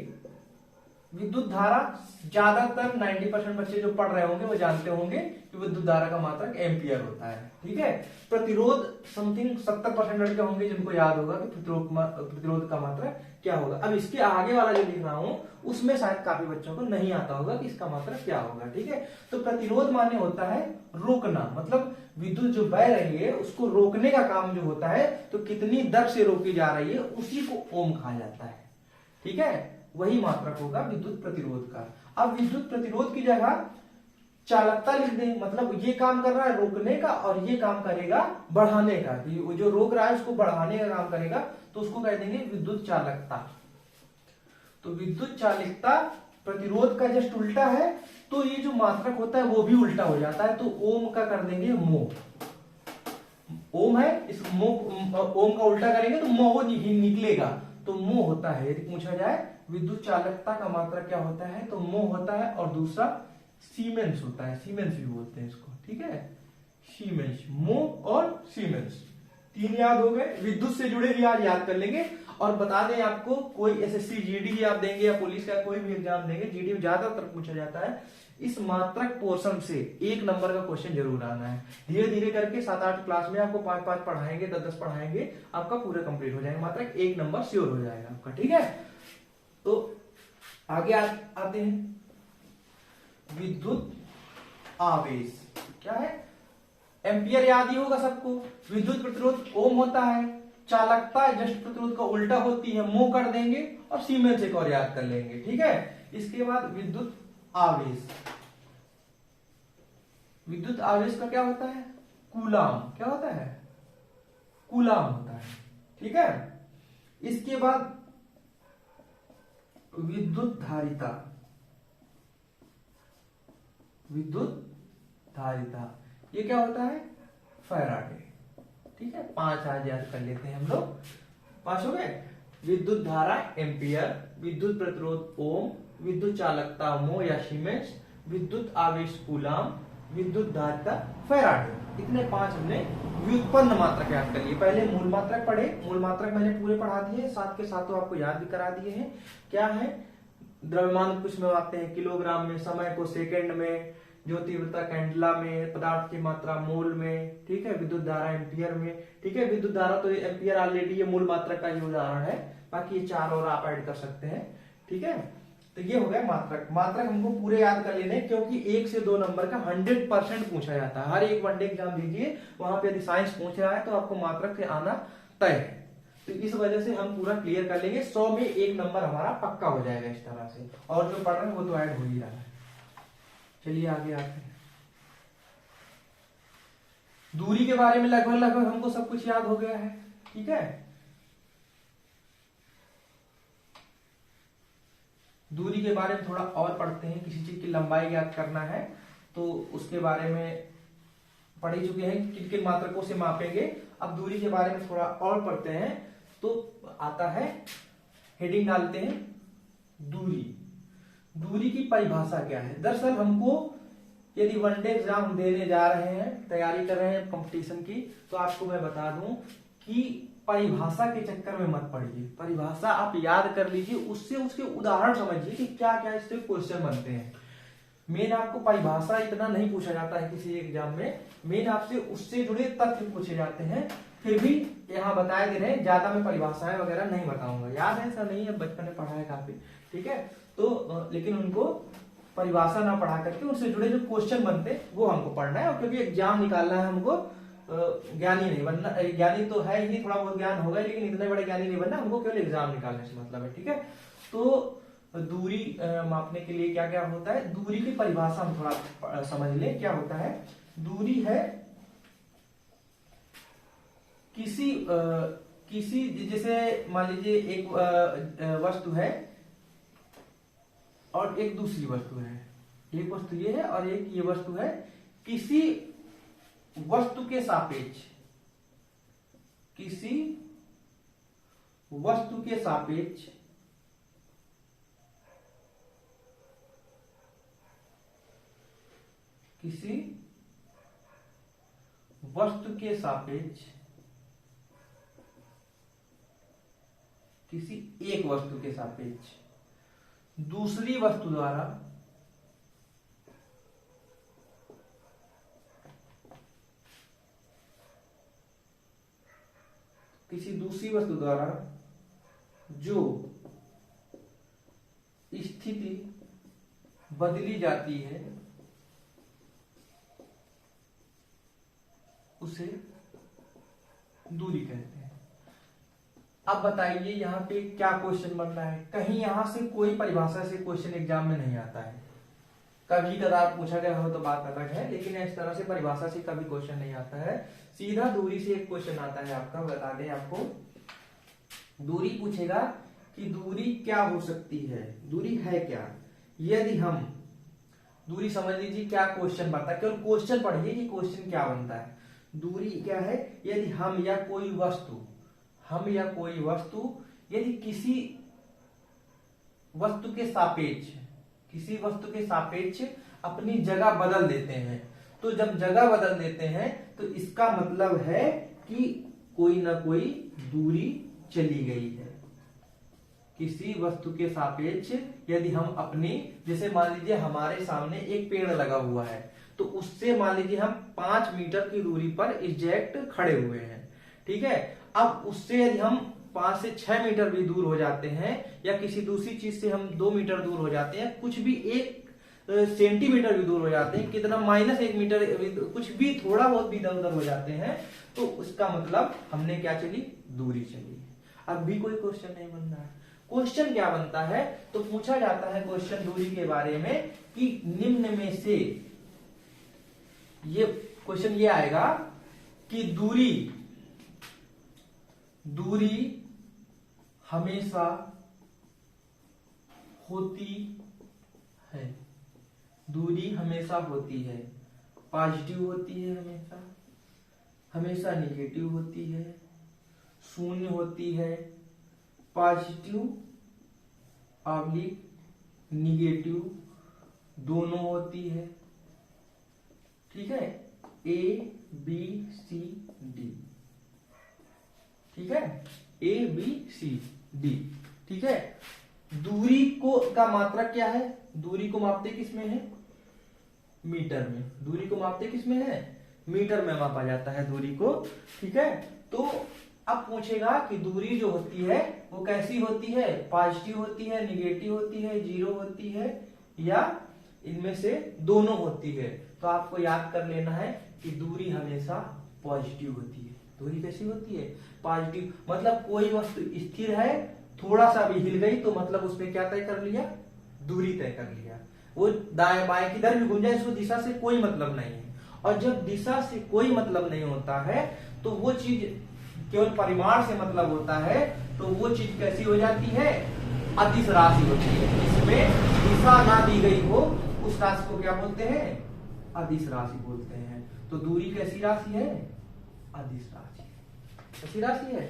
विद्युत धारा ज्यादातर 90% बच्चे जो पढ़ रहे होंगे वो जानते होंगे कि विद्युत धारा का मात्रक एम्पियर होता है। ठीक है, प्रतिरोध समथिंग 70% लड़के होंगे जिनको याद होगा कि प्रतिरोध का मात्रक क्या होगा। अब इसके आगे वाला जो लिख रहा हूं उसमें शायद काफी बच्चों को नहीं आता होगा कि इसका मात्रक क्या होगा। ठीक है, तो प्रतिरोध माने होता है रोकना, मतलब विद्युत जो बह रही है उसको रोकने का काम जो होता है, तो कितनी दर से रोकी जा रही है उसी को ओम कहा जाता है। ठीक है, वही मात्रक होगा विद्युत प्रतिरोध का। अब विद्युत प्रतिरोध की जगह चालकता लिख दें, मतलब ये काम कर रहा है रोकने का और ये काम करेगा बढ़ाने का, कि जो रोक रहा है उसको बढ़ाने का काम करेगा, तो उसको कह देंगे विद्युत चालकता। तो विद्युत चालकता प्रतिरोध का जस्ट उल्टा है, तो ये जो मात्रक होता है वो भी उल्टा हो जाता है, तो ओम का कर देंगे मो। ओम है, इस ओम का उल्टा करेंगे तो मोह निकलेगा, तो मोह होता है। यदि पूछा जाए विद्युत चालकता का मात्रक क्या होता है, तो मोह होता है, और दूसरा सीमेंस होता है, सीमेंस भी बोलते हैं इसको, ठीक है, सीमेंस, मोह और सीमेंस। तीन याद हो गए, विद्युत से जुड़े भी आज याद कर लेंगे। और बता दें आपको, कोई एसएससी जीडी आप देंगे या पुलिस का कोई भी एग्जाम देंगे, जीडी में ज्यादातर पूछा जाता है, इस मात्रक पोर्शन से 1 नंबर का क्वेश्चन जरूर आना है। धीरे धीरे करके 7-8 क्लास में आपको 5-5 पढ़ाएंगे, 10-10 पढ़ाएंगे, आपका पूरा कंप्लीट हो जाएगा, मात्रक 1 नंबर श्योर हो जाएगा आपका, ठीक है। तो आगे आते हैं, विद्युत आवेश क्या है, एम्पियर याद ही होगा सबको। विद्युत प्रतिरोध ओम होता है, चालकता जस्ट प्रतिरोध का उल्टा होती है, मोह कर देंगे, और सीमेंस एक और याद कर लेंगे, ठीक है। इसके बाद विद्युत आवेश, विद्युत आवेश का क्या होता है, कूलाम, क्या होता है, कूलाम होता है, ठीक है। इसके बाद विद्युत धारिता, विद्युत धारिता ये क्या होता है, फैराडे, ठीक है। 5 आज याद कर लेते हैं हम लोग, 5 हो गए। विद्युत धारा एम्पियर, विद्युत प्रतिरोध ओम, विद्युत चालकता मोह या सीमेंस, विद्युत आवेश कूलाम, विद्युत धारिता फैराडे। इतने 5 हमने व्युत्पन्न मात्रक याद कर लिए। पहले मूल मात्रक पढ़े, मूल मात्रक मैंने पूरे पढ़ा दिए, साथ के साथ आपको याद भी करा दिए हैं। क्या है, द्रव्यमान कुछ में मापते हैं किलोग्राम में, समय को सेकंड में, ज्योतिवृत्ता कैंडला में, पदार्थ की मात्रा मोल में, ठीक है, विद्युत धारा एम्पियर में, ठीक है। विद्युत धारा तो एम्पियर ऑलरेडी ये मूल मात्रक का ही उदाहरण है, बाकी ये 4 और आप ऐड कर सकते हैं, ठीक है। तो ये हो गया मात्रक। मात्रक हमको पूरे याद कर लेने, क्योंकि 1 से 2 नंबर का 100% पूछा जाता है। हर एक वनडे एग्जाम दीजिए, वहां पे यदि साइंस पूछ रहा है तो आपको मात्रक से आना तय है। तो इस वजह से हम पूरा क्लियर कर लेंगे, 100 में 1 नंबर हमारा पक्का हो जाएगा इस तरह से, और जो पढ़ रहे हैं वो तो ऐड हो ही रहा है। चलिए आगे आते हैं। दूरी के बारे में लगभग हमको सब कुछ याद हो गया है, ठीक है। दूरी के बारे में थोड़ा और पढ़ते हैं, किसी चीज की लंबाई ज्ञात करना है तो उसके बारे में पढ़ ही चुके हैं, किन किन मात्रकों से मापेंगे। अब दूरी के बारे में थोड़ा और पढ़ते हैं, तो आता है, हेडिंग डालते हैं, दूरी। दूरी की परिभाषा क्या है। दरअसल हमको यदि वनडे एग्जाम देने जा रहे हैं, तैयारी कर रहे हैं कंपटीशन की, तो आपको मैं बता दूं कि परिभाषा के चक्कर में मत पड़िए। परिभाषा आप याद कर लीजिए, उससे उसके उदाहरण समझिए कि क्या क्या इससे क्वेश्चन बनते हैं। मेन आपको परिभाषा इतना नहीं पूछा जाता है किसी एग्जाम में, मेन आपसे उससे जुड़े तथ्य पूछे जाते हैं। फिर भी यहाँ बताए दे रहे हैं, ज्यादा मैं परिभाषाएं वगैरह नहीं बताऊंगा, याद है ऐसा नहीं है, बचपन में पढ़ा है काफी, ठीक है। तो लेकिन उनको परिभाषा ना पढ़ा करके उनसे जुड़े जो क्वेश्चन बनते हैं वो हमको पढ़ना है। और क्योंकि एग्जाम निकालना है हमको, ज्ञानी नहीं बनना, ज्ञानी तो है ही, थोड़ा बहुत ज्ञान होगा, लेकिन इतने बड़े ज्ञानी नहीं बनना हमको, केवल एग्जाम निकालने से मतलब है, ठीक है। तो दूरी मापने के लिए क्या क्या होता है, दूरी की परिभाषा हम थोड़ा समझ लें। क्या होता है, दूरी है किसी जैसे मान लीजिए एक वस्तु है और एक दूसरी वस्तु है, एक वस्तु ये है और एक ये वस्तु है, किसी वस्तु के सापेक्ष, किसी वस्तु के सापेक्ष किसी वस्तु के सापेक्ष किसी एक वस्तु के सापेक्ष दूसरी वस्तु द्वारा किसी दूसरी वस्तु द्वारा जो स्थिति बदली जाती है उसे दूरी कहते हैं। अब बताइए यहाँ पे क्या क्वेश्चन बन रहा है। कहीं यहां से कोई परिभाषा से क्वेश्चन एग्जाम में नहीं आता है, कभी कदार पूछा गया हो तो बात अलग है, लेकिन इस तरह से परिभाषा से कभी क्वेश्चन नहीं आता है। सीधा दूरी से एक क्वेश्चन आता है आपका। बता दें आपको, दूरी पूछेगा कि दूरी क्या हो सकती है, दूरी है क्या। यदि हम दूरी समझ लीजिए क्या क्वेश्चन बनता है, केवल क्वेश्चन पढ़िए कि क्वेश्चन क्या बनता है। दूरी क्या है, यदि हम या कोई वस्तु यदि किसी वस्तु के सापेक्ष अपनी जगह बदल देते हैं, तो जब जगह बदल देते हैं तो इसका मतलब है कि कोई ना कोई दूरी चली गई है। किसी वस्तु के सापेक्ष यदि हम अपनी, जैसे मान लीजिए हमारे सामने एक पेड़ लगा हुआ है, तो उससे मान लीजिए हम 5 मीटर की दूरी पर एग्जैक्ट खड़े हुए हैं, ठीक है। अब उससे यदि हम 5 से 6 मीटर भी दूर हो जाते हैं, या किसी दूसरी चीज से हम 2 मीटर दूर हो जाते हैं, कुछ भी 1 सेंटीमीटर भी दूर हो जाते हैं, कितना -1 मीटर, कुछ भी थोड़ा बहुत भी इधर उधर हो जाते हैं, तो उसका मतलब हमने क्या चली, दूरी चली। अब भी कोई क्वेश्चन नहीं बन रहा है। क्वेश्चन क्या बनता है, तो पूछा जाता है क्वेश्चन दूरी के बारे में कि निम्न में से, ये क्वेश्चन ये आएगा कि दूरी हमेशा होती है, दूरी हमेशा होती है, पॉजिटिव होती है, हमेशा निगेटिव होती है, शून्य होती है, पॉजिटिव ऑब्लिक निगेटिव दोनों होती है, ठीक है, A B C D, ठीक है, A B C D, ठीक है। दूरी को का मात्रक क्या है, दूरी को मापते किसमें है, मीटर में। दूरी को मापते किसमें है, मीटर में मापा जाता है दूरी को, ठीक है। तो अब पूछेगा कि दूरी जो होती है वो कैसी होती है, पॉजिटिव होती है, निगेटिव होती है, जीरो होती है, या इनमें से दोनों होती है। तो आपको याद कर लेना है कि दूरी हमेशा पॉजिटिव होती है। दूरी कैसी होती है, पॉजिटिव। मतलब कोई वस्तु स्थिर है, थोड़ा सा भी हिल गई तो मतलब उसमें क्या तय कर लिया, दूरी तय कर लिया। वो दाएं बाएं किधर भी घूम जाए, इसको दिशा से कोई मतलब नहीं है। और जब दिशा से कोई मतलब नहीं होता है तो वो चीज केवल परिमाण से मतलब होता है, तो वो चीज कैसी हो जाती है, अदिश राशि होती है। इसमें दिशा ना दी गई हो उस राशि को क्या बोलते हैं, अदिश राशि बोलते हैं। तो दूरी कैसी राशि है, अदिश राशि है। कैसी राशि है,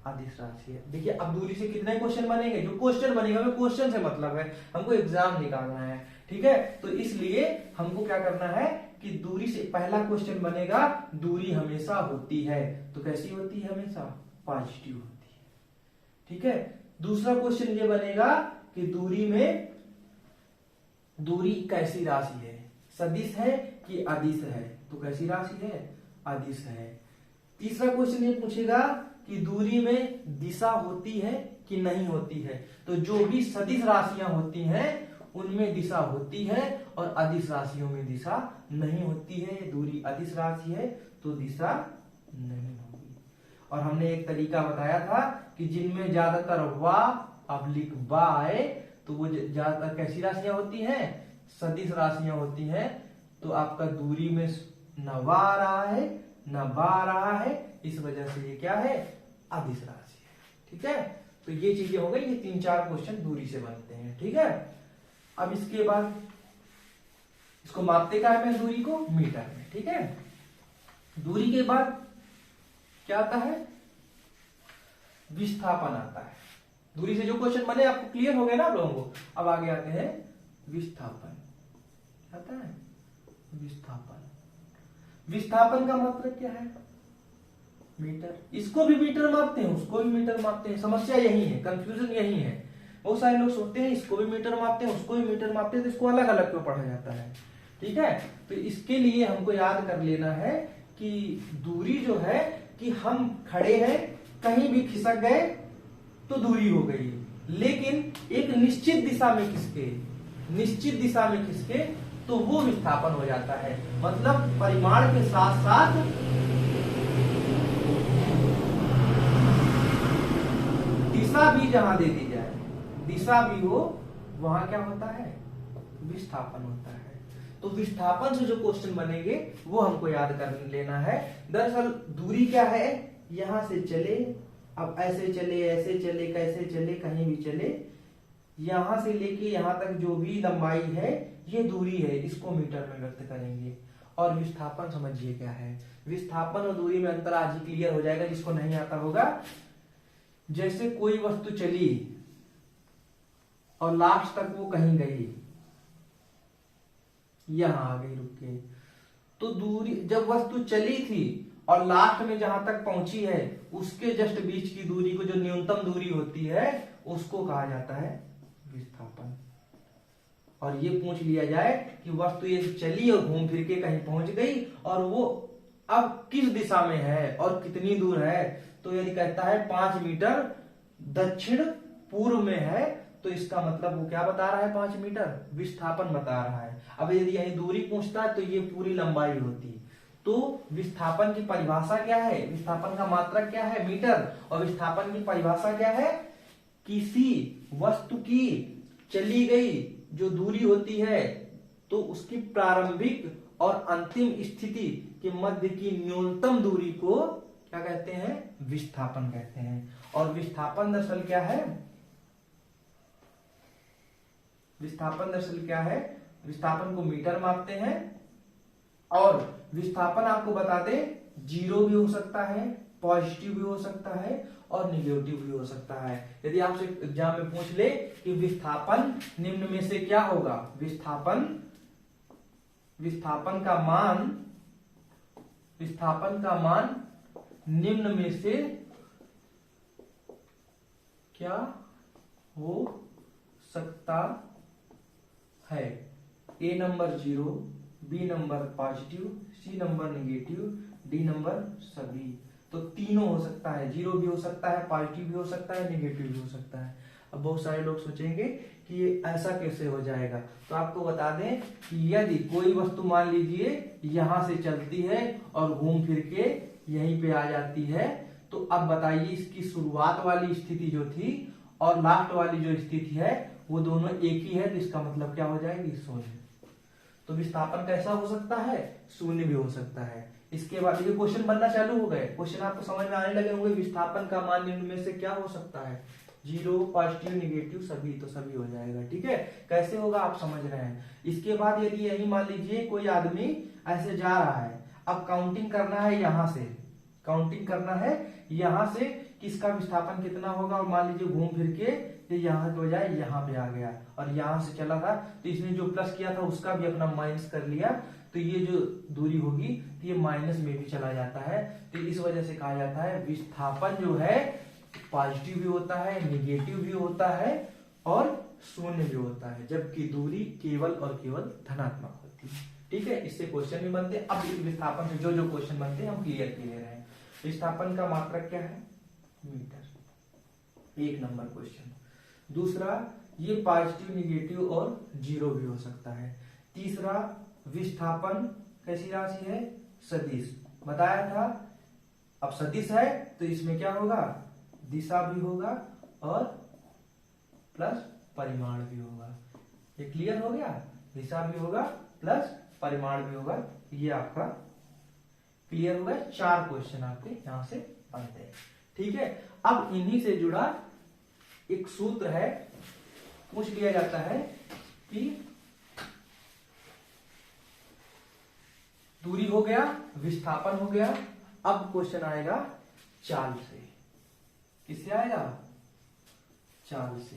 अदिश राशि है। देखिए अब दूरी से कितने क्वेश्चन बनेंगे, जो क्वेश्चन बनेगा हमें क्वेश्चन से मतलब है, हमको एग्जाम निकालना है, ठीक है। तो इसलिए हमको क्या करना है कि दूरी से पहला क्वेश्चन बनेगा, दूरी हमेशा होती है, तो कैसी होती है, हमेशा पॉजिटिव होती है, ठीक है। दूसरा क्वेश्चन ये बनेगा कि दूरी कैसी राशि है, सदिश है कि अदिश है, तो कैसी राशि है, अदिश है। तीसरा क्वेश्चन ये पूछेगा कि दूरी में दिशा होती है कि नहीं होती है, तो जो भी सदिश राशियां होती हैं उनमें दिशा होती है और अदिश राशियों में दिशा नहीं होती है। दूरी अदिश राशि है तो दिशा नहीं होगी। और हमने एक तरीका बताया था कि जिनमें ज्यादातर बा आए तो वो ज्यादातर कैसी राशियां होती हैं, सदिश राशियां होती हैं। तो आपका दूरी में न वा आ रहा है न बा आ रहा है, इस वजह से ये क्या है, अदिश राशि है, ठीक है। तो ये चीजें हो गई, ये 3-4 क्वेश्चन दूरी से बनते हैं, ठीक है। अब इसके बाद इसको मापते का है मैं, दूरी को मीटर में, ठीक है। दूरी के बाद क्या आता है, विस्थापन आता है। दूरी से जो क्वेश्चन बने आपको क्लियर हो गए ना आप लोगों को। अब आगे आते हैं विस्थापन, आता है विस्थापन। विस्थापन का मतलब क्या है, मीटर। इसको भी मीटर मापते हैं, उसको भी मीटर मापते हैं। समस्या यही है, कंफ्यूजन यही है। बहुत सारे लोग सोचते हैं इसको भी मीटर मापते हैं उसको भी मीटर मापते हैं, तो इसको अलग अलग क्यों पढ़ा जाता है, ठीक है। तो इसके लिए हमको याद कर लेना है कि दूरी जो है कि हम खड़े हैं, कहीं भी खिसक गए तो दूरी हो गई, लेकिन एक निश्चित दिशा में खिसके तो वो विस्थापन हो जाता है। मतलब परिमाण के साथ साथ दिशा भी जहां दे दी जाए, दिशा भी हो, वहां क्या होता है, विस्थापन होता है। तो विस्थापन से जो क्वेश्चन बनेंगे वो हमको याद कर लेना है। दरअसल दूरी क्या है, यहां से चले, अब ऐसे चले, ऐसे चले, कैसे चले, कहीं भी चले, यहां से लेके यहां तक जो भी लंबाई है ये दूरी है, इसको मीटर में व्यक्त करेंगे। और विस्थापन समझिए क्या है। विस्थापन और दूरी में अंतर आज ही क्लियर हो जाएगा जिसको नहीं आता होगा। जैसे कोई वस्तु चली और लास्ट तक वो कहीं गई, यहां आ गई, रुक के, तो दूरी, जब वस्तु चली थी और लास्ट में जहां तक पहुंची है उसके जस्ट बीच की दूरी को, जो न्यूनतम दूरी होती है, उसको कहा जाता है विस्थापन। और ये पूछ लिया जाए कि वस्तु ये चली और घूम फिर के कहीं पहुंच गई और वो अब किस दिशा में है और कितनी दूर है, तो यदि कहता है 5 मीटर दक्षिण पूर्व में है, तो इसका मतलब वो क्या बता रहा है, 5 मीटर विस्थापन बता रहा है। अब यदि यही दूरी पूछता है तो ये पूरी लंबाई होती। तो विस्थापन की परिभाषा क्या है, विस्थापन का मात्रक क्या है, मीटर, और विस्थापन की परिभाषा क्या है, किसी वस्तु की चली गई जो दूरी होती है तो उसकी प्रारंभिक और अंतिम स्थिति के मध्य की न्यूनतम दूरी को क्या कहते हैं, विस्थापन कहते हैं। और विस्थापन दरअसल क्या है, विस्थापन दरअसल क्या है, विस्थापन को मीटर मापते हैं। और विस्थापन आपको बता दें, जीरो भी हो सकता है, पॉजिटिव भी हो सकता है और निगेटिव भी हो सकता है। यदि आपसे एग्जाम में पूछ ले कि विस्थापन निम्न में से क्या होगा, विस्थापन का मान निम्न में से क्या हो सकता है, A number zero, B number positive, C number negative, D number सभी। तो तीनों हो सकता है, जीरो भी हो सकता है, पॉजिटिव भी हो सकता है, निगेटिव भी हो सकता है। अब बहुत सारे लोग सोचेंगे कि ये ऐसा कैसे हो जाएगा, तो आपको बता दें कि यदि कोई वस्तु मान लीजिए यहां से चलती है और घूम फिर के यहीं पे आ जाती है, तो अब बताइए इसकी शुरुआत वाली स्थिति जो थी और लास्ट वाली जो स्थिति है वो दोनों एक ही है, तो इसका मतलब क्या हो जाएगी, शून्य। तो विस्थापन कैसा हो सकता है, शून्य भी हो सकता है। इसके बाद ये क्वेश्चन बनना चालू हो गए, क्वेश्चन आपको समझ में आने लगे होंगे। विस्थापन का मान निम्न में से क्या हो सकता है, जीरो, पॉजिटिव, निगेटिव, सभी, तो सभी हो जाएगा। ठीक है, कैसे होगा आप समझ रहे हैं। इसके बाद यदि यही मान लीजिए कोई आदमी ऐसे जा रहा है, अब काउंटिंग करना है, यहां से काउंटिंग करना है, यहां से किसका विस्थापन कितना होगा, और मान लीजिए घूम फिर के यहाँ के बजाय यहाँ पे आ गया और यहां से चला था, तो इसने जो प्लस किया था उसका भी अपना माइनस कर लिया, तो ये जो दूरी होगी तो ये माइनस में भी चला जाता है। तो इस वजह से कहा जाता है विस्थापन जो है पॉजिटिव भी होता है, निगेटिव भी होता है और शून्य भी होता है, जबकि दूरी केवल और केवल धनात्मक होती है। ठीक है, इससे क्वेश्चन भी बनते हैं। अब इस विस्थापन से जो जो क्वेश्चन बनते हैं हम क्लियर हैं। विस्थापन का मात्रक क्या है, मीटर, 1 नंबर क्वेश्चन। दूसरा, ये पॉजिटिव, निगेटिव और जीरो भी हो सकता है। तीसरा, विस्थापन कैसी राशि है, सदिश, बताया था। अब सदिश है तो इसमें क्या होगा, दिशा भी होगा और प्लस परिमाण भी होगा। ये क्लियर हो गया, दिशा भी होगा प्लस परिमाण भी होगा। ये आपका क्लियर हो गया। 4 क्वेश्चन आपके यहां से बनते हैं। ठीक है, अब इन्हीं से जुड़ा एक सूत्र है, पूछ लिया जाता है कि दूरी हो गया, विस्थापन हो गया, अब क्वेश्चन आएगा चाल से। किससे आएगा, चाल से।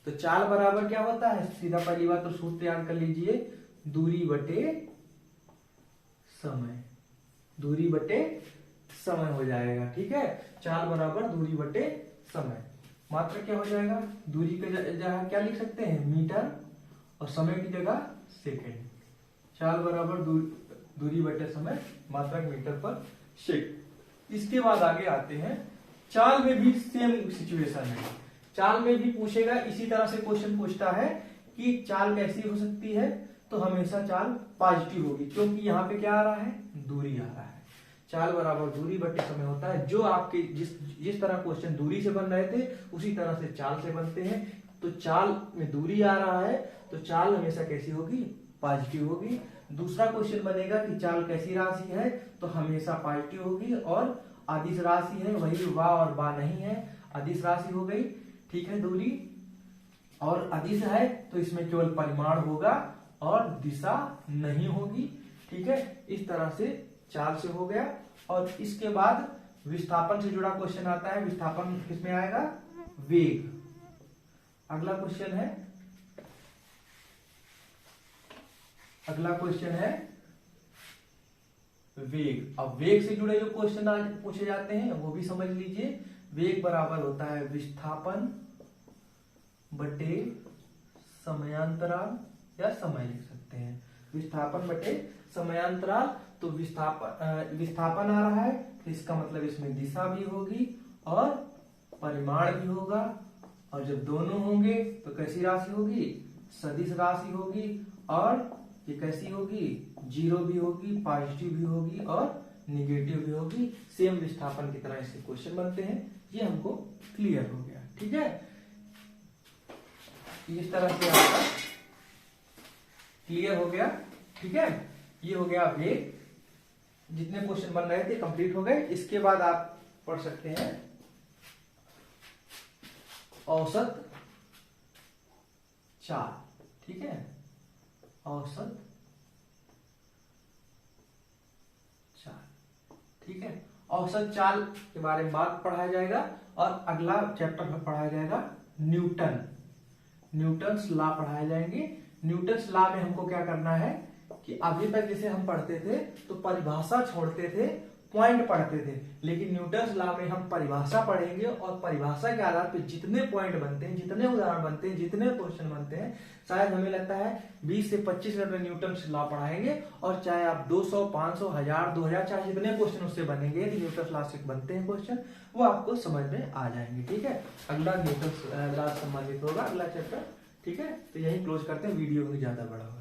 तो चाल बराबर क्या होता है, सीधा पहली बात तो सूत्र याद कर लीजिए, दूरी बटे समय, दूरी बटे समय हो जाएगा। ठीक है, चाल बराबर दूरी बटे समय। मात्रक क्या हो जाएगा, दूरी के जगह क्या लिख सकते हैं, मीटर, और समय की जगह सेकेंड। चाल बराबर दूरी बटे समय, मात्रक मीटर पर सेकंड। इसके बाद आगे आते हैं, चाल में भी सेम सिचुएशन है। चाल में भी पूछेगा, इसी तरह से क्वेश्चन पूछता है कि चाल कैसी हो सकती है, तो हमेशा चाल पॉजिटिव होगी, क्योंकि यहाँ पे क्या आ रहा है, दूरी आ रहा है। चाल बराबर दूरी बटे समय होता है। जो आपके जिस तरह क्वेश्चन दूरी से बन रहे थे उसी तरह से चाल से बनते हैं। तो चाल में दूरी आ रहा है तो चाल हमेशा कैसी होगी, पॉजिटिव होगी। दूसरा क्वेश्चन बनेगा कि चाल कैसी राशि है, तो हमेशा पॉजिटिव होगी, और अदिश राशि है, वही वा और बा नहीं है, अदिश राशि हो गई। ठीक है, दूरी और अदिश है तो इसमें केवल परिमाण होगा और दिशा नहीं होगी। ठीक है, इस तरह से चाल से हो गया। और इसके बाद विस्थापन से जुड़ा क्वेश्चन आता है। विस्थापन किसमें आएगा? वेग। अगला क्वेश्चन है वेग। अब वेग से जुड़े जो क्वेश्चन आज पूछे जाते हैं वो भी समझ लीजिए। वेग बराबर होता है विस्थापन बटे समयांतराल, या समय लिख सकते हैं, विस्थापन बटे समयांतराल। तो विस्थापन आ रहा है तो इसका मतलब इसमें दिशा भी होगी और परिमाण भी होगा। और जब दोनों होंगे तो कैसी राशि होगी? सदिश राशि होगी। और ये कैसी होगी? जीरो भी होगी, पॉजिटिव भी होगी और निगेटिव भी होगी। सेम विस्थापन की तरह इसके क्वेश्चन बनते हैं। ये हमको क्लियर हो गया। ठीक है, इस तरह से आपका क्लियर हो गया। ठीक है, ये हो गया वेग। जितने क्वेश्चन बन रहे थे कंप्लीट हो गए। इसके बाद आप पढ़ सकते हैं औसत चाल। ठीक है, औसत चाल। ठीक है, औसत चाल के बारे में बात पढ़ाया जाएगा। और अगला चैप्टर में पढ़ाया जाएगा न्यूटन्स लॉ पढ़ाए जाएंगे। न्यूटन्स लॉ में हमको क्या करना है कि अभी तक जैसे हम पढ़ते थे तो परिभाषा छोड़ते थे, पॉइंट पढ़ते थे, लेकिन न्यूटन्स लॉ में हम परिभाषा पढ़ेंगे और परिभाषा के आधार पर जितने पॉइंट बनते हैं, जितने उदाहरण बनते हैं, जितने क्वेश्चन बनते हैं, शायद हमें लगता है 20 से 25 मिनट में न्यूटन्स लॉ पढ़ाएंगे। और चाहे आप 200, 500, 1000, 2000 चाहे जितने क्वेश्चन उससे बनेंगे, न्यूटन्स लॉ से बनते हैं क्वेश्चन, वो आपको समझ में आ जाएंगे। ठीक है, अगला न्यूटन्स लॉ संबंधित होगा अगला चैप्टर। ठीक है, तो यही क्लोज करते हैं, वीडियो भी ज्यादा बड़ा हो।